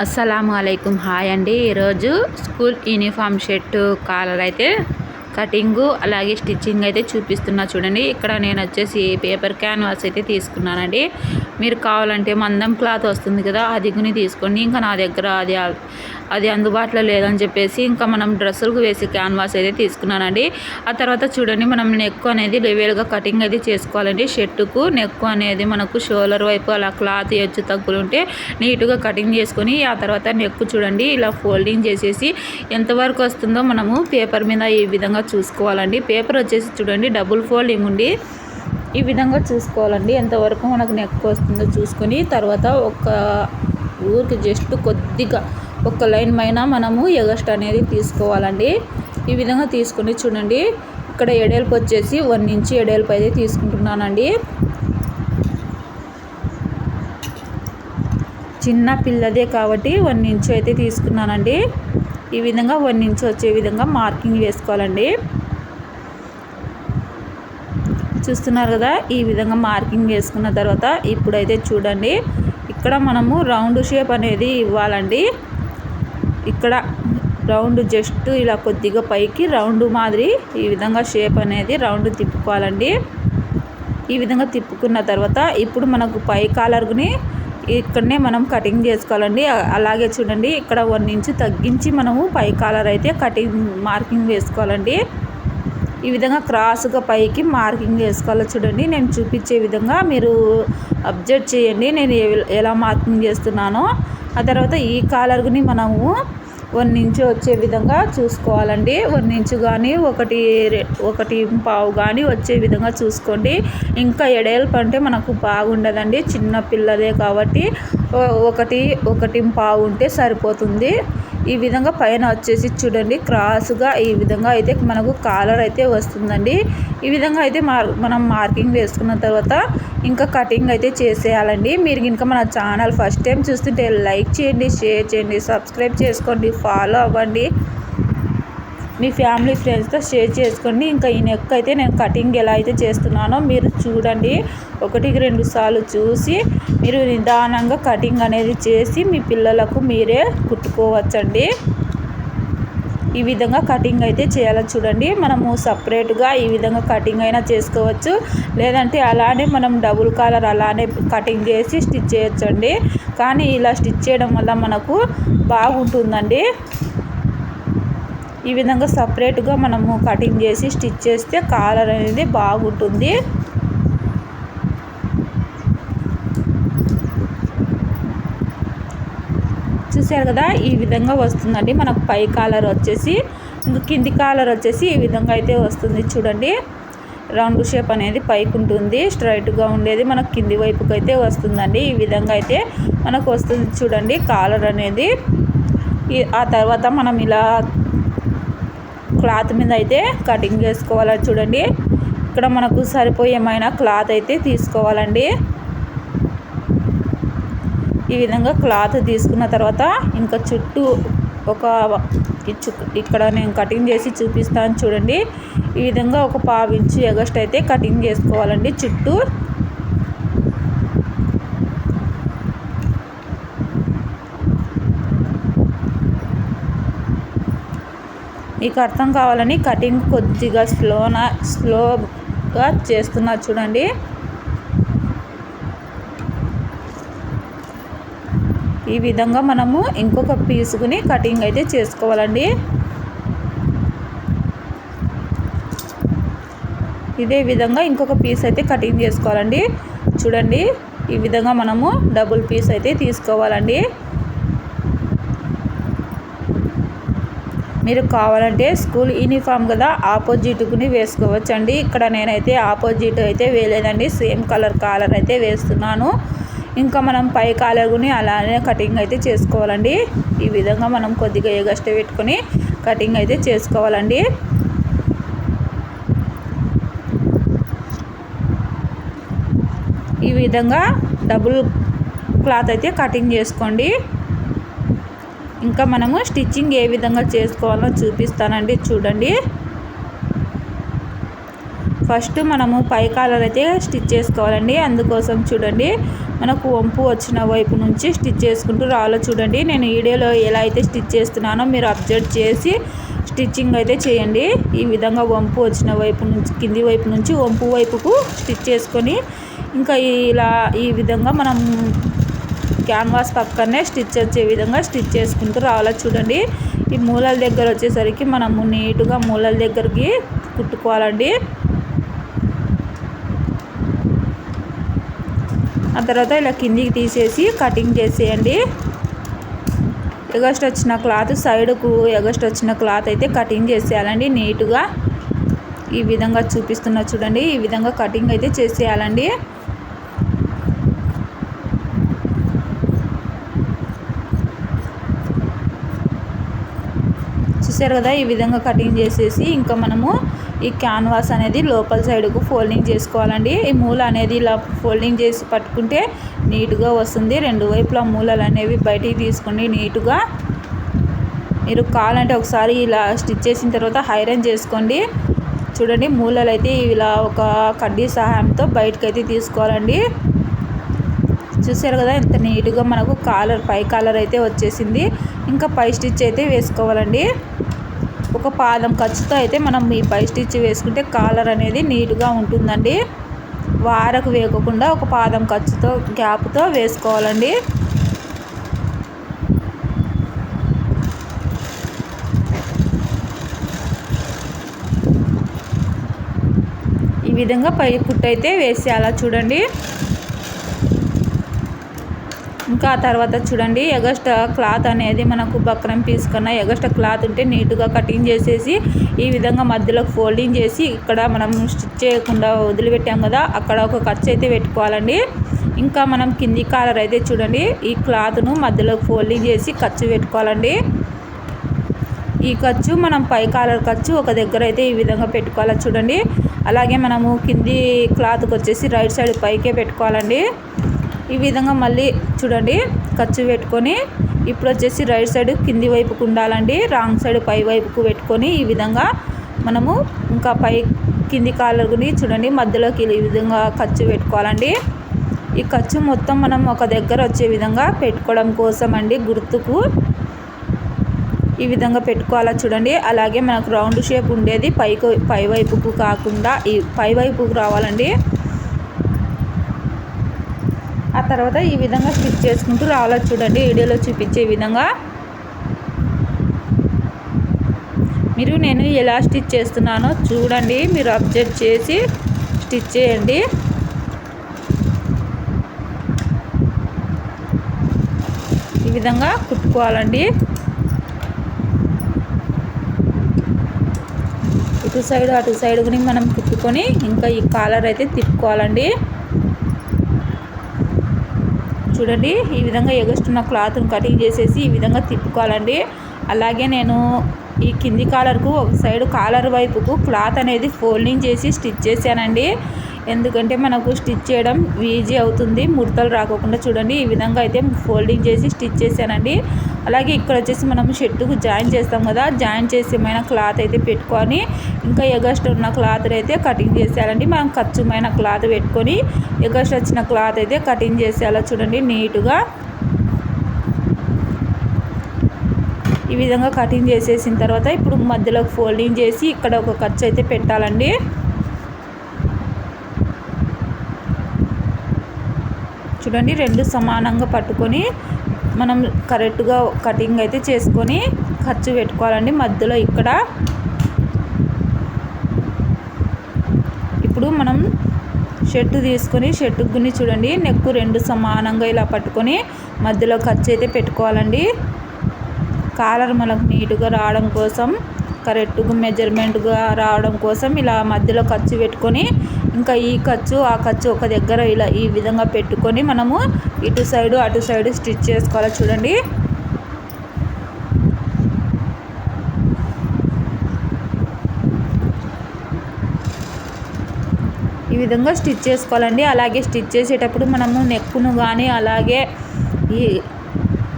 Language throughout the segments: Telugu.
అస్సలాము అలైకుం. హాయ్ అండి. ఈరోజు స్కూల్ యూనిఫామ్ షర్టు కాలర్ అయితే కటింగు అలాగే స్టిచ్చింగ్ అయితే చూపిస్తున్నా చూడండి. ఇక్కడ నేను వచ్చేసి పేపర్ క్యాన్వాస్ అయితే తీసుకున్నానండి. మీరు కావాలంటే మందం క్లాత్ వస్తుంది కదా, అది కొని తీసుకోండి. ఇంకా నా దగ్గర అది అందుబాటులో లేదని చెప్పేసి ఇంకా మనం డ్రెస్సులకు వేసే క్యాన్వాస్ అయితే తీసుకున్నానండి. ఆ తర్వాత చూడండి, మనం నెక్ అనేది లెవెల్గా కటింగ్ అయితే చేసుకోవాలండి. షర్టుకు నెక్ అనేది మనకు షోల్డర్ వైపు అలా క్లాత్ హెచ్చు తగ్గులు ఉంటే నీట్గా కటింగ్ చేసుకొని ఆ తర్వాత నెక్ చూడండి ఇలా ఫోల్డింగ్ చేసేసి ఎంతవరకు వస్తుందో మనము పేపర్ మీద ఈ విధంగా చూసుకోవాలండి. పేపర్ వచ్చేసి చూడండి డబుల్ ఫోల్డింగ్ ఉండి ఈ విధంగా చూసుకోవాలండి. ఎంతవరకు మనకు నెక్ వస్తుందో చూసుకొని తర్వాత ఒక ఊరికి జస్ట్ కొద్దిగా ఒక లైన్ పైన మనము ఎగస్ట్ అనేది తీసుకోవాలండి. ఈ విధంగా తీసుకొని చూడండి, ఇక్కడ ఎడల్పు వచ్చేసి 1 ఇంచ్ ఎడల్పు అయితే తీసుకుంటున్నానండి. చిన్న పిల్లదే కాబట్టి 1 ఇంచ్ అయితే తీసుకున్నానండి. ఈ విధంగా 1 ఇంచ్ వచ్చే విధంగా మార్కింగ్ వేసుకోవాలండి. చూస్తున్నారు కదా, ఈ విధంగా మార్కింగ్ వేసుకున్న తర్వాత ఇప్పుడైతే చూడండి, ఇక్కడ మనము రౌండ్ షేప్ అనేది ఇవ్వాలండి. ఇక్కడ రౌండ్ జస్ట్ ఇలా కొద్దిగా పైకి రౌండ్ మాదిరి ఈ విధంగా షేప్ అనేది రౌండ్ తిప్పుకోవాలండి. ఈ విధంగా తిప్పుకున్న తర్వాత ఇప్పుడు మనకు పై కాలర్ని ఇక్కడనే మనం కటింగ్ చేసుకోవాలండి. అలాగే చూడండి, ఇక్కడ 1 ఇంచ్ తగ్గించి మనము పై కాలర్ అయితే కటింగ్ మార్కింగ్ వేసుకోవాలండి. ఈ విధంగా క్రాస్గా పైకి మార్కింగ్ వేసుకోవాలి. చూడండి, నేను చూపించే విధంగా మీరు అబ్జర్వ్ చేయండి నేను ఎలా మార్కింగ్ చేస్తున్నానో. ఆ తర్వాత ఈ కాలర్ని మనము 1 ఇంచ్ వచ్చే విధంగా చూసుకోవాలండి. 1 ఇంచ్ కానీ 1.5 కానీ వచ్చే విధంగా చూసుకోండి. ఇంకా ఎడల్పు అంటే మనకు బాగుండదండి, చిన్న పిల్లలే కాబట్టి 1.5 ఉంటే సరిపోతుంది. ఈ విధంగా పైన వచ్చేసి చూడండి క్రాస్గా ఈ విధంగా అయితే మనకు కాలర్ అయితే వస్తుందండి. ఈ విధంగా అయితే మనం మార్కింగ్ వేసుకున్న తర్వాత ఇంకా కటింగ్ అయితే చేసేయాలండి. మీరు ఇంకా మన ఛానల్ ఫస్ట్ టైం చూస్తుంటే లైక్ చేయండి, షేర్ చేయండి, సబ్స్క్రైబ్ చేసుకోండి, ఫాలో అవ్వండి, మీ ఫ్యామిలీ ఫ్రెండ్స్తో షేర్ చేసుకోండి. ఇంకా ఈ నెక్ అయితే నేను కటింగ్ ఎలా అయితే చేస్తున్నానో మీరు చూడండి. 1-2 సార్లు చూసి మీరు నిదానంగా కటింగ్ అనేది చేసి మీ పిల్లలకు మీరే కుట్టుకోవచ్చండి. ఈ విధంగా కటింగ్ అయితే చేయాలి. చూడండి, మనము సపరేట్గా ఈ విధంగా కటింగ్ అయినా చేసుకోవచ్చు, లేదంటే అలానే మనం డబుల్ కాలర్ అలానే కటింగ్ చేసి స్టిచ్ చేయొచ్చండి. కానీ ఇలా స్టిచ్ చేయడం వల్ల మనకు బాగుంటుందండి. ఈ విధంగా సపరేట్గా మనము కటింగ్ చేసి స్టిచ్ చేస్తే కాలర్ అనేది బాగుంటుంది. చూసారు కదా, ఈ విధంగా వస్తుందండి మనకు పై కాలర్ వచ్చేసి. ఇంకా కింది కాలర్ వచ్చేసి ఈ విధంగా అయితే వస్తుంది. చూడండి, రౌండ్ షేప్ అనేది పైకి ఉంటుంది, స్ట్రైట్గా ఉండేది మనకు కింది వైపుకి అయితే వస్తుందండి. ఈ విధంగా అయితే మనకు వస్తుంది చూడండి కాలర్ అనేది. ఆ తర్వాత మనం ఇలా క్లాత్ మీద అయితే కటింగ్ చేసుకోవాలి. చూడండి, ఇక్కడ మనకు సరిపోయేమైనా క్లాత్ అయితే తీసుకోవాలండి. ఈ విధంగా క్లాత్ తీసుకున్న తర్వాత ఇంకా చుట్టూ ఇక్కడ నేను కటింగ్ చేసి చూపిస్తాను చూడండి. ఈ విధంగా ఒక 1/2 ఇంచ్ ఎగస్ట్ అయితే కటింగ్ చేసుకోవాలండి చుట్టూ. మీకు అర్థం కావాలని కటింగ్ కొద్దిగా స్లోగా చేస్తున్నా చూడండి. ఈ విధంగా మనము ఇంకొక పీసుకుని కటింగ్ అయితే చేసుకోవాలండి. ఇదే విధంగా ఇంకొక పీస్ అయితే కటింగ్ చేసుకోవాలండి. చూడండి, ఈ విధంగా మనము డబుల్ పీస్ అయితే తీసుకోవాలండి. మీరు కావాలంటే స్కూల్ యూనిఫామ్ కదా ఆపోజిట్కుని వేసుకోవచ్చండి. ఇక్కడ నేనైతే ఆపోజిట్ అయితే వేయలేదండి, సేమ్ కాలర్ అయితే వేస్తున్నాను. ఇంకా మనం పై కాలర్ని అలానే కటింగ్ అయితే చేసుకోవాలండి. ఈ విధంగా మనం కొద్దిగా ఎగస్ట్ పెట్టుకొని కటింగ్ అయితే చేసుకోవాలండి. ఈ విధంగా డబుల్ క్లాత్ అయితే కటింగ్ చేసుకోండి. ఇంకా మనము స్టిచ్చింగ్ ఏ విధంగా చేసుకోవాలో చూపిస్తానండి. చూడండి, ఫస్ట్ మనము పై కాలర్ అయితే స్టిచ్ చేసుకోవాలండి. అందుకోసం చూడండి మనకు వంపు వచ్చిన వైపు నుంచి స్టిచ్ చేసుకుంటూ రావాలో చూడండి. నేను వీడియోలో ఎలా అయితే స్టిచ్ చేస్తున్నానో మీరు అబ్జర్వ్ చేసి స్టిచ్చింగ్ అయితే చేయండి. ఈ విధంగా వంపు వచ్చిన వైపు నుంచి కింది వైపు నుంచి వంపు వైపుకు స్టిచ్ చేసుకొని ఇంకా ఇలా ఈ విధంగా మనం క్యాన్వాస్ పక్కనే స్టిచ్ వచ్చే విధంగా స్టిచ్ చేసుకుంటూ రావాలో చూడండి. ఈ మూలల దగ్గర వచ్చేసరికి మనము నీట్గా మూలల దగ్గరికి కుట్టుకోవాలండి. ఆ తర్వాత ఇలా కిందికి తీసేసి కటింగ్ చేసేయండి. ఎగస్ట్ వచ్చిన క్లాత్ సైడ్కు ఎగస్ట్ వచ్చిన క్లాత్ అయితే కటింగ్ చేసేయాలండి. నీట్గా ఈ విధంగా చూపిస్తున్నా చూడండి. ఈ విధంగా కటింగ్ అయితే చేసేయాలండి. చూసారు కదా, ఈ విధంగా కటింగ్ చేసేసి ఇంకా మనము ఈ క్యాన్వాస్ అనేది లోపల సైడ్కు ఫోల్డింగ్ చేసుకోవాలండి. ఈ మూల అనేది ఇలా ఫోల్డింగ్ చేసి పట్టుకుంటే నీట్గా వస్తుంది. రెండు వైపులా మూలలు అనేవి బయటికి తీసుకోండి. నీట్గా మీరు కావాలంటే ఒకసారి ఇలా స్టిచ్ చేసిన తర్వాత ఐరన్ చేసుకోండి. చూడండి, మూలలు అయితే ఇలా ఒక కడ్డీ సహాయంతో బయటకు అయితే తీసుకోవాలండి. చూసారు కదా, ఎంత నీట్గా మనకు కాలర్ పై కాలర్ అయితే వచ్చేసింది. ఇంకా పై స్టిచ్ అయితే వేసుకోవాలండి. ఒక పాదం ఖర్చుతో అయితే మనం ఈ పై స్టిచ్ వేసుకుంటే కాలర్ అనేది నీట్గా ఉంటుందండి. వారకు వేయకుండా ఒక పాదం ఖర్చుతో గ్యాప్తో వేసుకోవాలండి. ఈ విధంగా పై కుట్టు అయితే వేసేయాలా చూడండి. ఇంకా తర్వాత చూడండి, ఎగస్ట్రా క్లాత్ అనేది మనకు బక్రం పీస్ కన్నా ఎగస్ట్రా క్లాత్ ఉంటే నీట్గా కటింగ్ చేసేసి ఈ విధంగా మధ్యలోకి ఫోల్డింగ్ చేసి ఇక్కడ మనం స్టిచ్ చేయకుండా వదిలిపెట్టాం కదా, అక్కడ ఒక ఖర్చు అయితే పెట్టుకోవాలండి. ఇంకా మనం కింది కాలర్ అయితే చూడండి, ఈ క్లాత్ను మధ్యలోకి ఫోల్డింగ్ చేసి ఖర్చు పెట్టుకోవాలండి. ఈ ఖర్చు మనం పై కాలర్ ఖర్చు ఒక దగ్గర అయితే ఈ విధంగా పెట్టుకోవాలి చూడండి. అలాగే మనము కింది క్లాత్కి వచ్చేసి రైట్ సైడ్ పైకే పెట్టుకోవాలండి. ఈ విధంగా మళ్ళీ చూడండి ఖర్చు పెట్టుకొని ఇప్పుడు వచ్చేసి రైట్ సైడ్ కింది వైపుకు ఉండాలండి. రాంగ్ సైడ్ పై వైపుకు పెట్టుకొని ఈ విధంగా మనము ఇంకా పై కింది కాలర్ని చూడండి మధ్యలోకి ఈ విధంగా ఖర్చు పెట్టుకోవాలండి. ఈ ఖర్చు మొత్తం మనం ఒక దగ్గర వచ్చే విధంగా పెట్టుకోవడం కోసం అండి, గుర్తుకు ఈ విధంగా పెట్టుకోవాలా చూడండి. అలాగే మనకు రౌండ్ షేప్ ఉండేది పై వైపుకు కాకుండా ఈ పై వైపుకు రావాలండి. ఆ తర్వాత ఈ విధంగా స్టిచ్ చేసుకుంటూ రావాలా చూడండి. వీడియోలో చూపించే విధంగా మీరు నేను ఎలా స్టిచ్ చేస్తున్నానో చూడండి, మీరు అబ్జర్వ్ చేసి స్టిచ్ చేయండి. ఈ విధంగా కుట్టుకోవాలండి. ఇటు సైడ్ అటు సైడ్ కూడా మనం కుట్టుకొని ఇంకా ఈ కాలర్ అయితే తిప్పుకోవాలండి. చూడండి, ఈ విధంగా ఎగస్టున్న క్లాత్ని కటింగ్ చేసేసి ఈ విధంగా తిప్పుకోవాలండి. అలాగే నేను ఈ కింది కాలర్కు ఒక సైడ్ కాలర్ వైపుకు క్లాత్ అనేది ఫోల్డింగ్ చేసి స్టిచ్ చేశానండి. ఎందుకంటే మనకు స్టిచ్ చేయడం ఈజీ అవుతుంది, ముడతలు రాకోకుండా. చూడండి, ఈ విధంగా అయితే ఫోల్డింగ్ చేసి స్టిచ్ చేశానండి. అలాగే ఇక్కడ వచ్చేసి మనం షర్టుకు జాయిన్ చేస్తాం కదా, జాయిన్ చేసేమైన క్లాత్ అయితే పెట్టుకొని ఇంకా ఎగస్ట్ ఉన్న క్లాత్ అయితే కటింగ్ చేసేయాలండి. మనం ఖర్చుమైన క్లాత్ పెట్టుకొని ఎగస్ట్ వచ్చిన క్లాత్ అయితే కటింగ్ చేసేయాలి చూడండి నీట్గా. ఈ విధంగా కటింగ్ చేసేసిన తర్వాత ఇప్పుడు మధ్యలోకి ఫోల్డింగ్ చేసి ఇక్కడ ఒక ఖర్చు అయితే పెట్టాలండి. చూడండి, రెండు సమానంగా పట్టుకొని మనం కరెక్ట్గా కటింగ్ అయితే చేసుకొని ఖర్చు పెట్టుకోవాలండి మధ్యలో ఇక్కడ. ఇప్పుడు మనం షర్టు తీసుకొని షర్టుకుని చూడండి నెక్కు రెండు సమానంగా ఇలా పట్టుకొని మధ్యలో ఖర్చు అయితే పెట్టుకోవాలండి. కాలర్ మనకు నీట్గా రావడం కోసం, కరెక్ట్గా మెజర్మెంట్గా రావడం కోసం ఇలా మధ్యలో ఖర్చు పెట్టుకొని ఇంకా ఈ ఖర్చు ఆ ఖర్చు ఒక దగ్గర ఇలా ఈ విధంగా పెట్టుకొని మనము ఇటు సైడు అటు సైడు స్టిచ్ చేసుకోవాలి చూడండి. ఈ విధంగా స్టిచ్ చేసుకోవాలండి. అలాగే స్టిచ్ చేసేటప్పుడు మనము నెక్కును కానీ అలాగే ఈ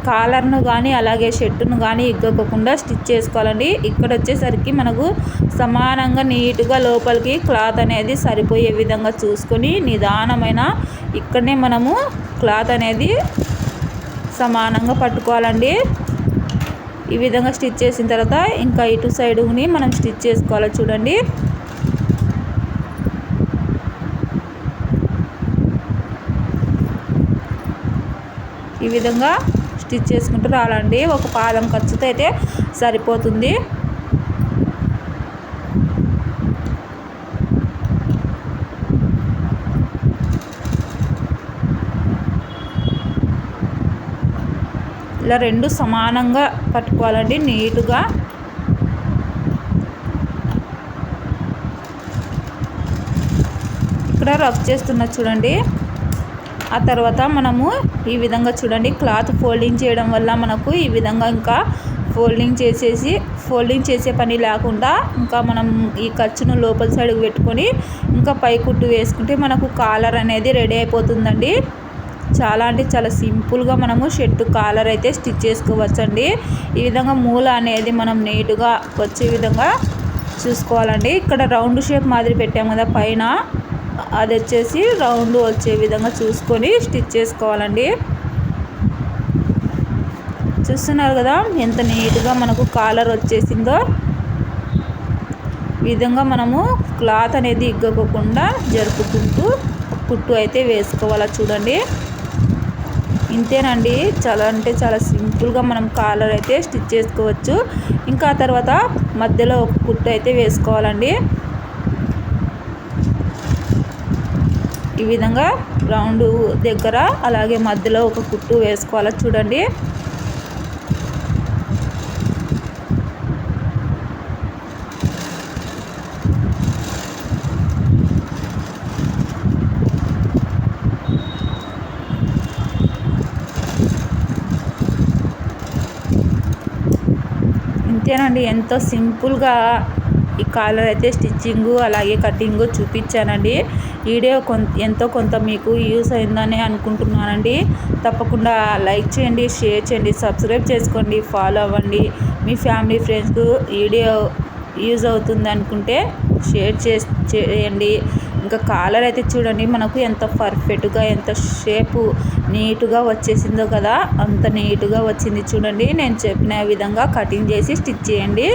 కాలర్ను కానీ అలాగే షర్టును కానీ ఇగ్గకుండా స్టిచ్ చేసుకోవాలండి. ఇక్కడ వచ్చేసరికి మనకు సమానంగా నీట్గా లోపలికి క్లాత్ అనేది సరిపోయే విధంగా చూసుకొని నిదానమైన ఇక్కడనే మనము క్లాత్ అనేది సమానంగా పట్టుకోవాలండి. ఈ విధంగా స్టిచ్ చేసిన తర్వాత ఇంకా ఇటు సైడుని మనం స్టిచ్ చేసుకోవాలి చూడండి. ఈ విధంగా స్టిచ్ చేసుకుంటూ రావాలండి. ఒక పాదం ఖర్చుతో అయితే సరిపోతుంది. ఇలా రెండు సమానంగా పట్టుకోవాలండి నీట్గా. ఇక్కడ రఫ్ చేస్తున్నా చూడండి. ఆ తర్వాత మనము ఈ విధంగా చూడండి క్లాత్ ఫోల్డింగ్ చేయడం వల్ల మనకు ఈ విధంగా ఇంకా ఫోల్డింగ్ చేసే పని లేకుండా ఇంకా మనం ఈ ఖర్చును లోపల సైడ్కి పెట్టుకొని ఇంకా పై కుట్టు వేసుకుంటే మనకు కాలర్ అనేది రెడీ అయిపోతుందండి. చాలా అంటే చాలా సింపుల్గా మనము షర్ట్ కాలర్ అయితే స్టిచ్ చేసుకోవచ్చండి. ఈ విధంగా మూల అనేది మనం నీట్గా వచ్చే విధంగా చూసుకోవాలండి. ఇక్కడ రౌండ్ షేప్ మాదిరి పెట్టాము కదా పైన, అది వచ్చేసి రౌండ్ వచ్చే విధంగా చూసుకొని స్టిచ్ చేసుకోవాలండి. చూస్తున్నారు కదా ఎంత నీట్గా మనకు కాలర్ వచ్చేసిందో. ఈ విధంగా మనము క్లాత్ అనేది ఇగ్గకుండా జరుపుకుంటూ కుట్టు అయితే వేసుకోవాలా చూడండి. ఇంతేనండి, చాలా అంటే చాలా సింపుల్గా మనం కాలర్ అయితే స్టిచ్ చేసుకోవచ్చు. ఇంకా తర్వాత మధ్యలో ఒక కుట్టు అయితే వేసుకోవాలండి. ఈ విధంగా రౌండ్ దగ్గర అలాగే మధ్యలో ఒక కుట్టు వేసుకోవాలా చూడండి. ఇంతేనండి, ఎంతో సింపుల్గా ఈ కాలర్ అయితే స్టిచ్చింగు అలాగే కటింగు చూపించానండి. వీడియో ఎంతో కొంత మీకు యూస్ అయిందని అనుకుంటున్నానండి. తప్పకుండా లైక్ చేయండి, షేర్ చేయండి, సబ్స్క్రైబ్ చేసుకోండి, ఫాలో అవ్వండి. మీ ఫ్యామిలీ ఫ్రెండ్స్కు వీడియో యూజ్ అవుతుంది అనుకుంటే షేర్ చేయండి. ఇంకా కాలర్ అయితే చూడండి మనకు ఎంత పర్ఫెక్ట్గా ఎంత షేపు నీట్గా వచ్చేసిందో కదా, అంత నీట్గా వచ్చింది చూడండి. నేను చెప్పిన విధంగా కటింగ్ చేసి స్టిచ్ చేయండి.